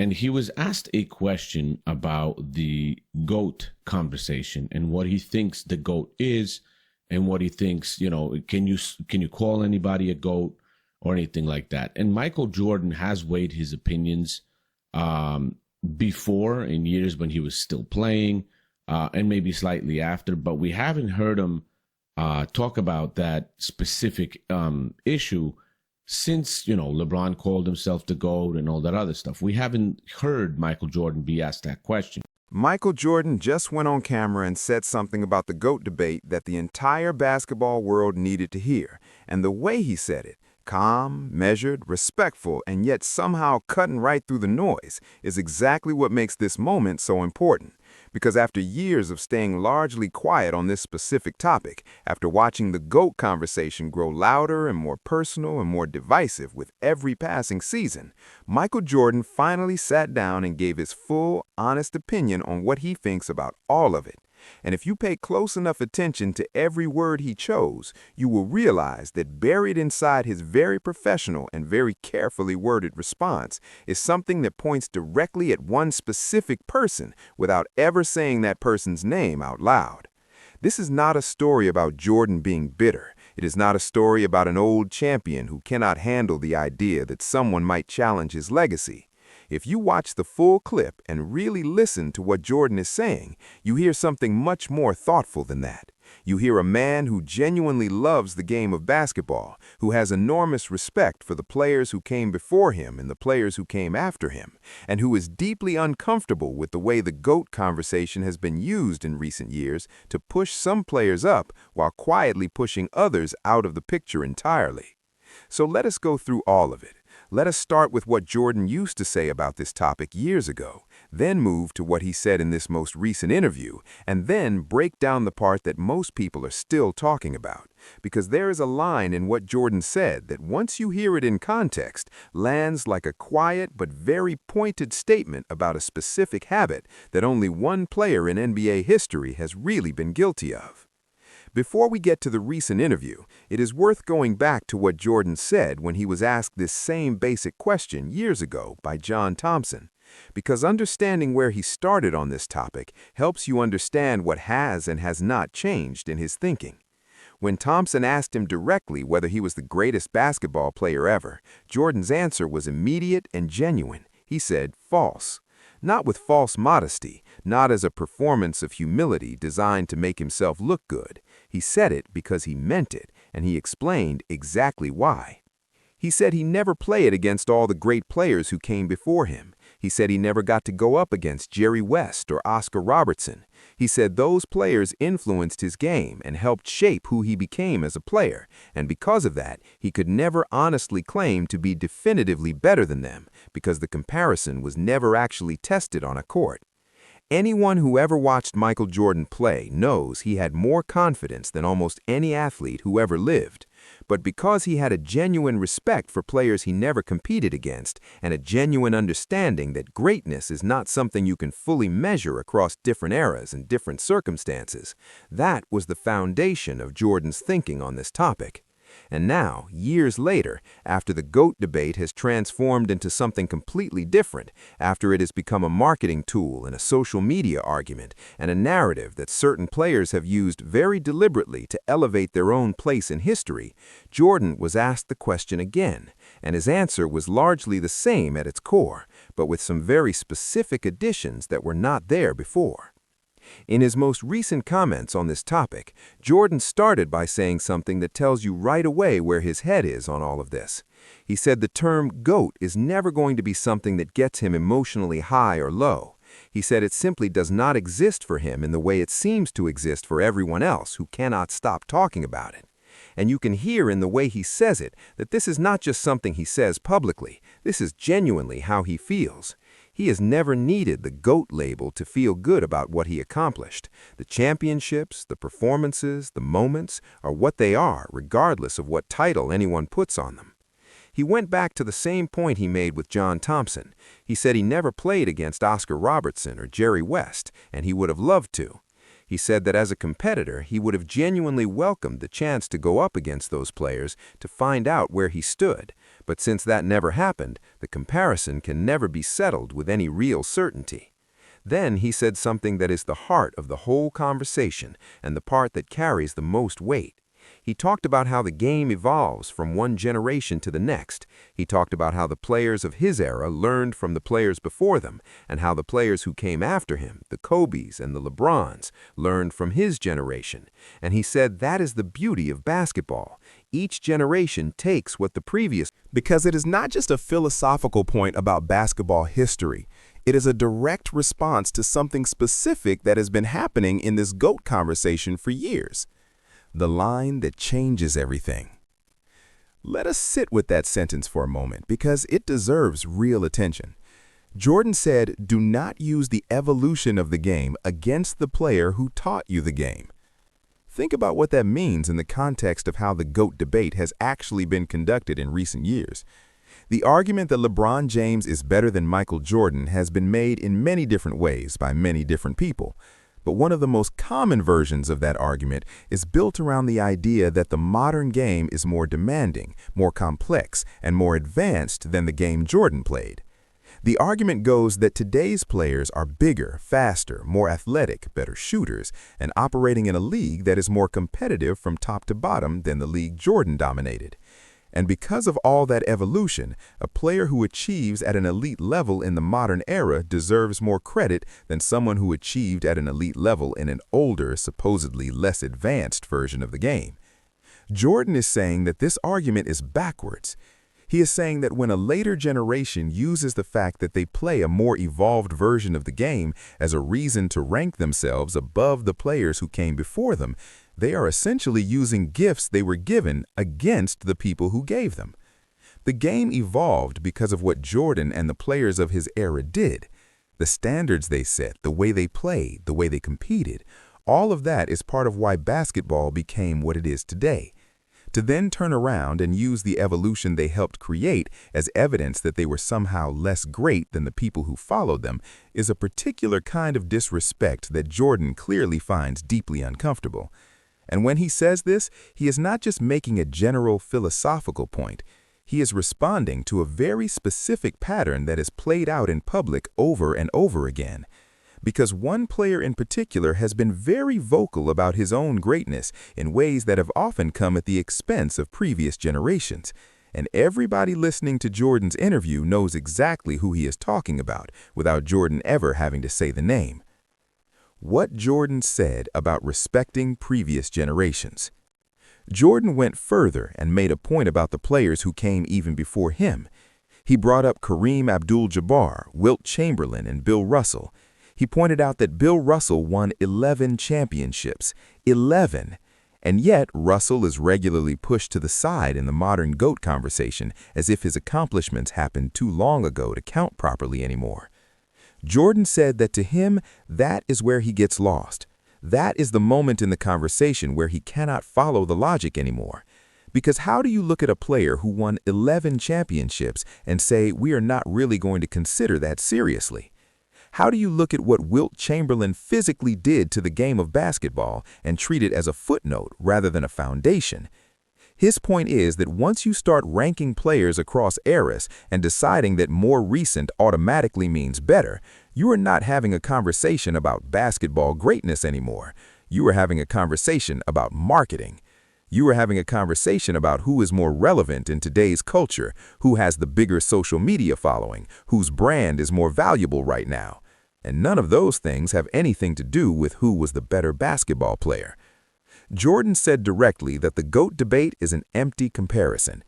and he was asked a question about the GOAT conversation and what he thinks the GOAT is, and what he thinks, can you call anybody a GOAT or anything like that. And Michael Jordan has weighed his opinions before, in years when he was still playing, and maybe slightly after, but we haven't heard him talk about that specific issue since, LeBron called himself the GOAT and all that other stuff. We haven't heard Michael Jordan be asked that question. Michael Jordan just went on camera and said something about the GOAT debate that the entire basketball world needed to hear. And the way he said it, calm, measured, respectful, and yet somehow cutting right through the noise, is exactly what makes this moment so important. Because after years of staying largely quiet on this specific topic, after watching the GOAT conversation grow louder and more personal and more divisive with every passing season, Michael Jordan finally sat down and gave his full, honest opinion on what he thinks about all of it. And if you pay close enough attention to every word he chose, you will realize that buried inside his very professional and very carefully worded response is something that points directly at one specific person without ever saying that person's name out loud. This is not a story about Jordan being bitter. It is not a story about an old champion who cannot handle the idea that someone might challenge his legacy. If you watch the full clip and really listen to what Jordan is saying, you hear something much more thoughtful than that. You hear a man who genuinely loves the game of basketball, who has enormous respect for the players who came before him and the players who came after him, and who is deeply uncomfortable with the way the GOAT conversation has been used in recent years to push some players up while quietly pushing others out of the picture entirely. So let us go through all of it. Let us start with what Jordan used to say about this topic years ago, then move to what he said in this most recent interview, and then break down the part that most people are still talking about. Because there is a line in what Jordan said that once you hear it in context, lands like a quiet but very pointed statement about a specific habit that only one player in NBA history has really been guilty of. Before we get to the recent interview, it is worth going back to what Jordan said when he was asked this same basic question years ago by John Thompson, because understanding where he started on this topic helps you understand what has and has not changed in his thinking. When Thompson asked him directly whether he was the greatest basketball player ever, Jordan's answer was immediate and genuine. He said, false. Not with false modesty, not as a performance of humility designed to make himself look good. He said it because he meant it, and he explained exactly why. He said he never played against all the great players who came before him. He said he never got to go up against Jerry West or Oscar Robertson. He said those players influenced his game and helped shape who he became as a player, and because of that, he could never honestly claim to be definitively better than them, because the comparison was never actually tested on a court. Anyone who ever watched Michael Jordan play knows he had more confidence than almost any athlete who ever lived. But because he had a genuine respect for players he never competed against and a genuine understanding that greatness is not something you can fully measure across different eras and different circumstances, that was the foundation of Jordan's thinking on this topic. And now, years later, after the GOAT debate has transformed into something completely different, after it has become a marketing tool and a social media argument, and a narrative that certain players have used very deliberately to elevate their own place in history, Jordan was asked the question again, and his answer was largely the same at its core, but with some very specific additions that were not there before. In his most recent comments on this topic, Jordan started by saying something that tells you right away where his head is on all of this. He said the term GOAT is never going to be something that gets him emotionally high or low. He said it simply does not exist for him in the way it seems to exist for everyone else who cannot stop talking about it. And you can hear in the way he says it that this is not just something he says publicly. This is genuinely how he feels. He has never needed the GOAT label to feel good about what he accomplished. The championships, the performances, the moments are what they are, regardless of what title anyone puts on them. He went back to the same point he made with John Thompson. He said he never played against Oscar Robertson or Jerry West, and he would have loved to. He said that as a competitor, he would have genuinely welcomed the chance to go up against those players to find out where he stood. But since that never happened, the comparison can never be settled with any real certainty. Then he said something that is the heart of the whole conversation and the part that carries the most weight. He talked about how the game evolves from one generation to the next. He talked about how the players of his era learned from the players before them, and how the players who came after him, the Kobes and the LeBrons, learned from his generation. And he said that is the beauty of basketball. Each generation takes what the previous... Because it is not just a philosophical point about basketball history. It is a direct response to something specific that has been happening in this GOAT conversation for years. The line that changes everything. Let us sit with that sentence for a moment because it deserves real attention. Jordan said, "Do not use the evolution of the game against the player who taught you the game." Think about what that means in the context of how the GOAT debate has actually been conducted in recent years. The argument that LeBron James is better than Michael Jordan has been made in many different ways by many different people. But one of the most common versions of that argument is built around the idea that the modern game is more demanding, more complex, and more advanced than the game Jordan played. The argument goes that today's players are bigger, faster, more athletic, better shooters, and operating in a league that is more competitive from top to bottom than the league Jordan dominated. And because of all that evolution, a player who achieves at an elite level in the modern era deserves more credit than someone who achieved at an elite level in an older, supposedly less advanced version of the game. Jordan is saying that this argument is backwards. He is saying that when a later generation uses the fact that they play a more evolved version of the game as a reason to rank themselves above the players who came before them, they are essentially using gifts they were given against the people who gave them. The game evolved because of what Jordan and the players of his era did. The standards they set, the way they played, the way they competed, all of that is part of why basketball became what it is today. To then turn around and use the evolution they helped create as evidence that they were somehow less great than the people who followed them is a particular kind of disrespect that Jordan clearly finds deeply uncomfortable. And when he says this, he is not just making a general philosophical point. He is responding to a very specific pattern that is played out in public over and over again. Because one player in particular has been very vocal about his own greatness in ways that have often come at the expense of previous generations. And everybody listening to Jordan's interview knows exactly who he is talking about without Jordan ever having to say the name. What Jordan said about respecting previous generations. Jordan went further and made a point about the players who came even before him. He brought up Kareem Abdul-Jabbar, Wilt Chamberlain, and Bill Russell. He pointed out that Bill Russell won 11 championships. 11! And yet, Russell is regularly pushed to the side in the modern GOAT conversation as if his accomplishments happened too long ago to count properly anymore. Jordan said that to him, that is where he gets lost. That is the moment in the conversation where he cannot follow the logic anymore. Because how do you look at a player who won 11 championships and say we are not really going to consider that seriously? How do you look at what Wilt Chamberlain physically did to the game of basketball and treat it as a footnote rather than a foundation? His point is that once you start ranking players across eras and deciding that more recent automatically means better, you are not having a conversation about basketball greatness anymore. You are having a conversation about marketing. You are having a conversation about who is more relevant in today's culture, who has the bigger social media following, whose brand is more valuable right now. And none of those things have anything to do with who was the better basketball player. Jordan said directly that the GOAT debate is an empty comparison.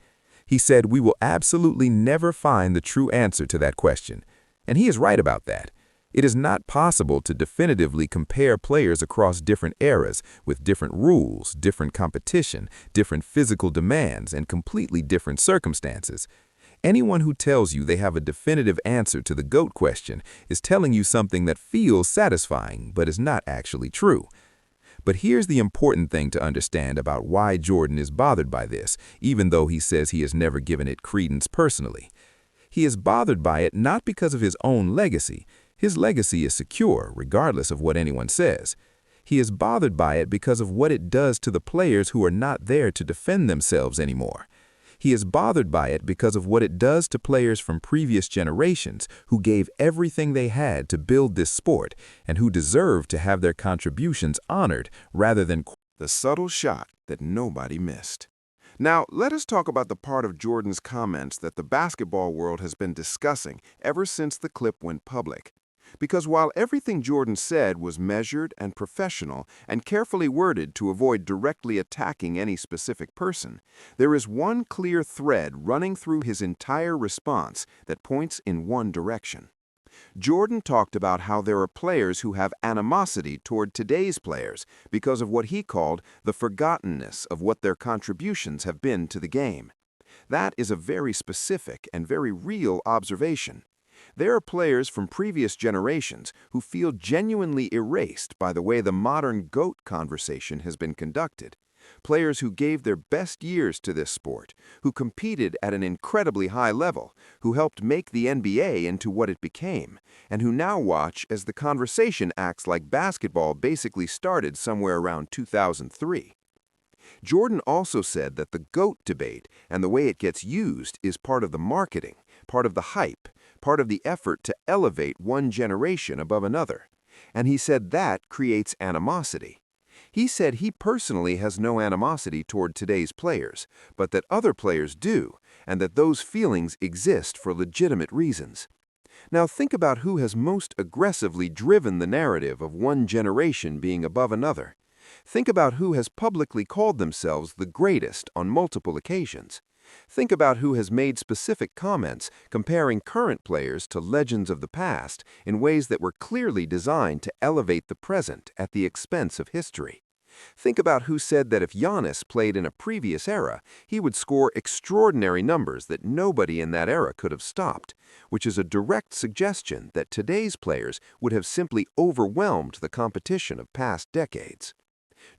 He said we will absolutely never find the true answer to that question. And he is right about that. It is not possible to definitively compare players across different eras with different rules, different competition, different physical demands, and completely different circumstances. Anyone who tells you they have a definitive answer to the GOAT question is telling you something that feels satisfying but is not actually true. But here's the important thing to understand about why Jordan is bothered by this, even though he says he has never given it credence personally. He is bothered by it not because of his own legacy. His legacy is secure, regardless of what anyone says. He is bothered by it because of what it does to the players who are not there to defend themselves anymore. He is bothered by it because of what it does to players from previous generations who gave everything they had to build this sport and who deserve to have their contributions honored rather than The subtle shot that nobody missed. Now, let us talk about the part of Jordan's comments that the basketball world has been discussing ever since the clip went public. Because while everything Jordan said was measured and professional and carefully worded to avoid directly attacking any specific person, there is one clear thread running through his entire response that points in one direction. Jordan talked about how there are players who have animosity toward today's players because of what he called the forgottenness of what their contributions have been to the game. That is a very specific and very real observation. There are players from previous generations who feel genuinely erased by the way the modern GOAT conversation has been conducted. Players who gave their best years to this sport, who competed at an incredibly high level, who helped make the NBA into what it became, and who now watch as the conversation acts like basketball basically started somewhere around 2003. Jordan also said that the GOAT debate and the way it gets used is part of the marketing, part of the hype, part of the effort to elevate one generation above another. And he said that creates animosity. He said he personally has no animosity toward today's players, but that other players do, and that those feelings exist for legitimate reasons. Now think about who has most aggressively driven the narrative of one generation being above another. Think about who has publicly called themselves the greatest on multiple occasions. Think about who has made specific comments comparing current players to legends of the past in ways that were clearly designed to elevate the present at the expense of history. Think about who said that if Giannis played in a previous era, he would score extraordinary numbers that nobody in that era could have stopped, which is a direct suggestion that today's players would have simply overwhelmed the competition of past decades.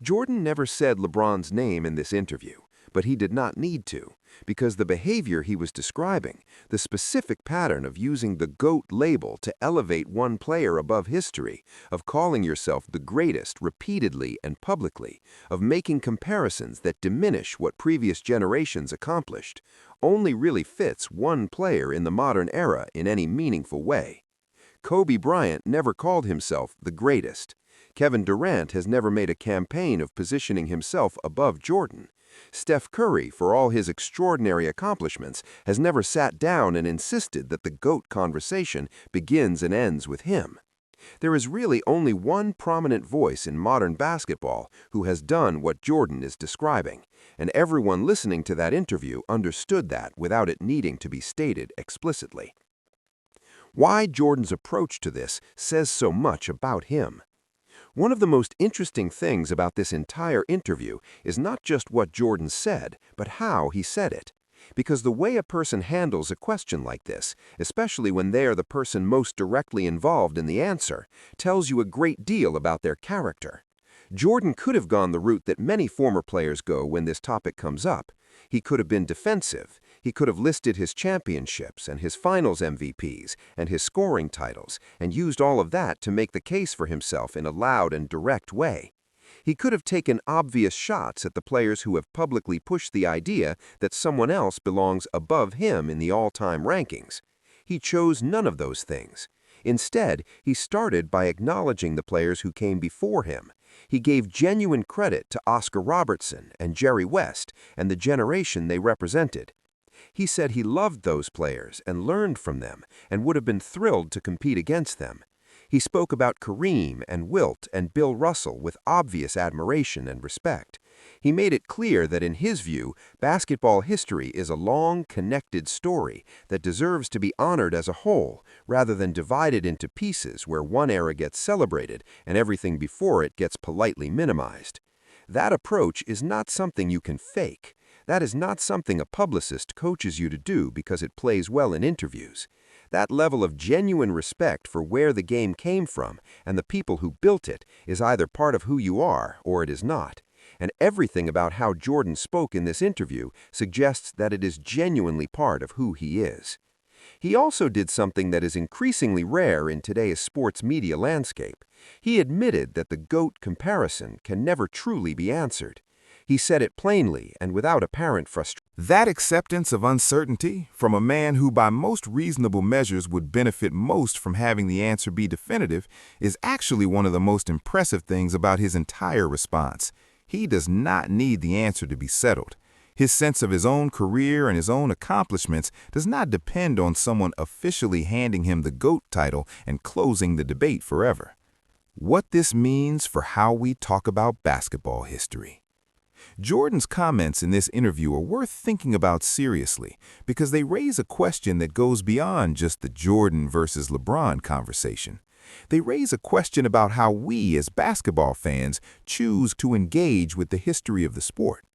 Jordan never said LeBron's name in this interview, but he did not need to, because the behavior he was describing, the specific pattern of using the GOAT label to elevate one player above history, of calling yourself the greatest repeatedly and publicly, of making comparisons that diminish what previous generations accomplished, only really fits one player in the modern era in any meaningful way. Kobe Bryant never called himself the greatest. Kevin Durant has never made a campaign of positioning himself above Jordan. Steph Curry, for all his extraordinary accomplishments, has never sat down and insisted that the GOAT conversation begins and ends with him. There is really only one prominent voice in modern basketball who has done what Jordan is describing, and everyone listening to that interview understood that without it needing to be stated explicitly. Why Jordan's approach to this says so much about him. One of the most interesting things about this entire interview is not just what Jordan said, but how he said it. Because the way a person handles a question like this, especially when they are the person most directly involved in the answer, tells you a great deal about their character. Jordan could have gone the route that many former players go when this topic comes up. He could have been defensive. He could have listed his championships and his finals MVPs and his scoring titles and used all of that to make the case for himself in a loud and direct way. He could have taken obvious shots at the players who have publicly pushed the idea that someone else belongs above him in the all-time rankings. He chose none of those things. Instead, he started by acknowledging the players who came before him. He gave genuine credit to Oscar Robertson and Jerry West and the generation they represented. He said he loved those players and learned from them and would have been thrilled to compete against them. He spoke about Kareem and Wilt and Bill Russell with obvious admiration and respect. He made it clear that in his view, basketball history is a long, connected story that deserves to be honored as a whole, rather than divided into pieces where one era gets celebrated and everything before it gets politely minimized. That approach is not something you can fake. That is not something a publicist coaches you to do because it plays well in interviews. That level of genuine respect for where the game came from and the people who built it is either part of who you are or it is not. And everything about how Jordan spoke in this interview suggests that it is genuinely part of who he is. He also did something that is increasingly rare in today's sports media landscape. He admitted that the GOAT comparison can never truly be answered. He said it plainly and without apparent frustration. That acceptance of uncertainty from a man who by most reasonable measures would benefit most from having the answer be definitive is actually one of the most impressive things about his entire response. He does not need the answer to be settled. His sense of his own career and his own accomplishments does not depend on someone officially handing him the GOAT title and closing the debate forever. What this means for how we talk about basketball history. Jordan's comments in this interview are worth thinking about seriously because they raise a question that goes beyond just the Jordan versus LeBron conversation. They raise a question about how we as basketball fans choose to engage with the history of the sport.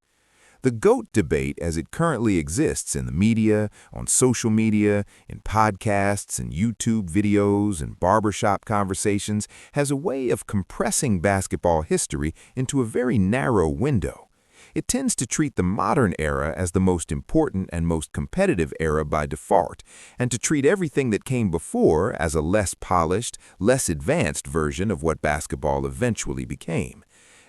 The GOAT debate as it currently exists in the media, on social media, in podcasts and YouTube videos and barbershop conversations has a way of compressing basketball history into a very narrow window. It tends to treat the modern era as the most important and most competitive era by default, and to treat everything that came before as a less polished, less advanced version of what basketball eventually became.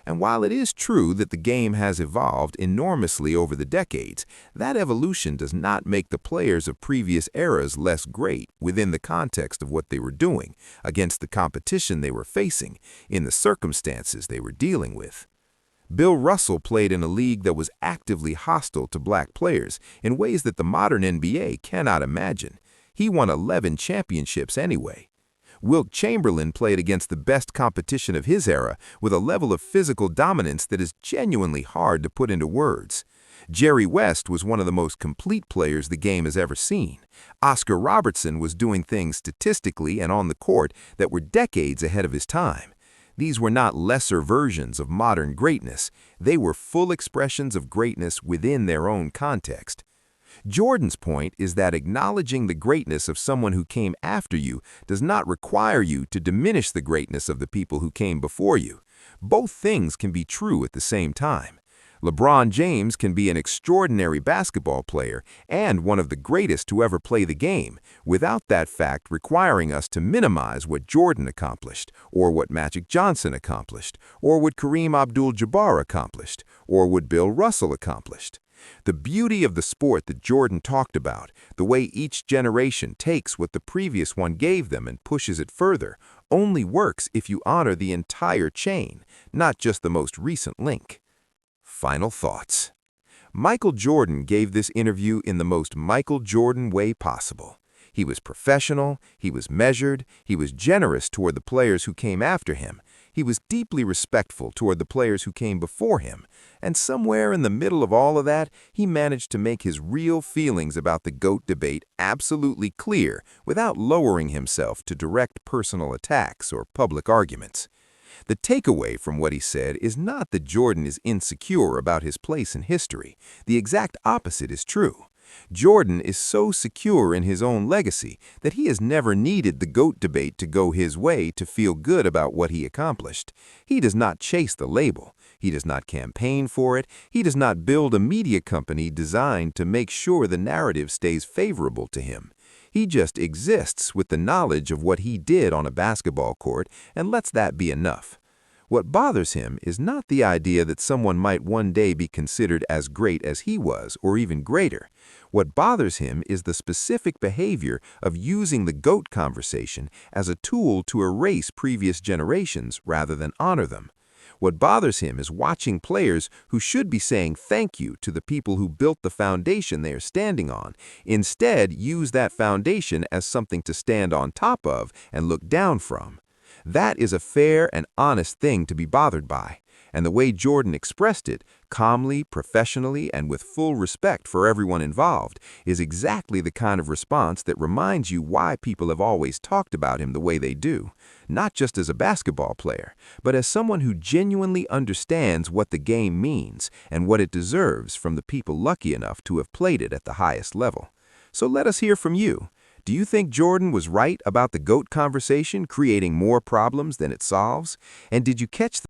And while it is true that the game has evolved enormously over the decades, that evolution does not make the players of previous eras less great within the context of what they were doing, against the competition they were facing, in the circumstances they were dealing with. Bill Russell played in a league that was actively hostile to black players in ways that the modern NBA cannot imagine. He won 11 championships anyway. Wilt Chamberlain played against the best competition of his era with a level of physical dominance that is genuinely hard to put into words. Jerry West was one of the most complete players the game has ever seen. Oscar Robertson was doing things statistically and on the court that were decades ahead of his time. These were not lesser versions of modern greatness. They were full expressions of greatness within their own context. Jordan's point is that acknowledging the greatness of someone who came after you does not require you to diminish the greatness of the people who came before you. Both things can be true at the same time. LeBron James can be an extraordinary basketball player and one of the greatest to ever play the game, without that fact requiring us to minimize what Jordan accomplished, or what Magic Johnson accomplished, or what Kareem Abdul-Jabbar accomplished, or what Bill Russell accomplished. The beauty of the sport that Jordan talked about, the way each generation takes what the previous one gave them and pushes it further, only works if you honor the entire chain, not just the most recent link. Final thoughts. Michael Jordan gave this interview in the most Michael Jordan way possible. He was professional, he was measured, he was generous toward the players who came after him, he was deeply respectful toward the players who came before him, and somewhere in the middle of all of that, he managed to make his real feelings about the GOAT debate absolutely clear without lowering himself to direct personal attacks or public arguments. The takeaway from what he said is not that Jordan is insecure about his place in history. The exact opposite is true. Jordan is so secure in his own legacy that he has never needed the GOAT debate to go his way to feel good about what he accomplished. He does not chase the label. He does not campaign for it. He does not build a media company designed to make sure the narrative stays favorable to him. He just exists with the knowledge of what he did on a basketball court and lets that be enough. What bothers him is not the idea that someone might one day be considered as great as he was, or even greater. What bothers him is the specific behavior of using the GOAT conversation as a tool to erase previous generations rather than honor them. What bothers him is watching players who should be saying thank you to the people who built the foundation they are standing on, instead use that foundation as something to stand on top of and look down from. That is a fair and honest thing to be bothered by, and the way Jordan expressed it, calmly, professionally, and with full respect for everyone involved, is exactly the kind of response that reminds you why people have always talked about him the way they do, not just as a basketball player, but as someone who genuinely understands what the game means and what it deserves from the people lucky enough to have played it at the highest level. So let us hear from you. Do you think Jordan was right about the GOAT conversation creating more problems than it solves? And did you catch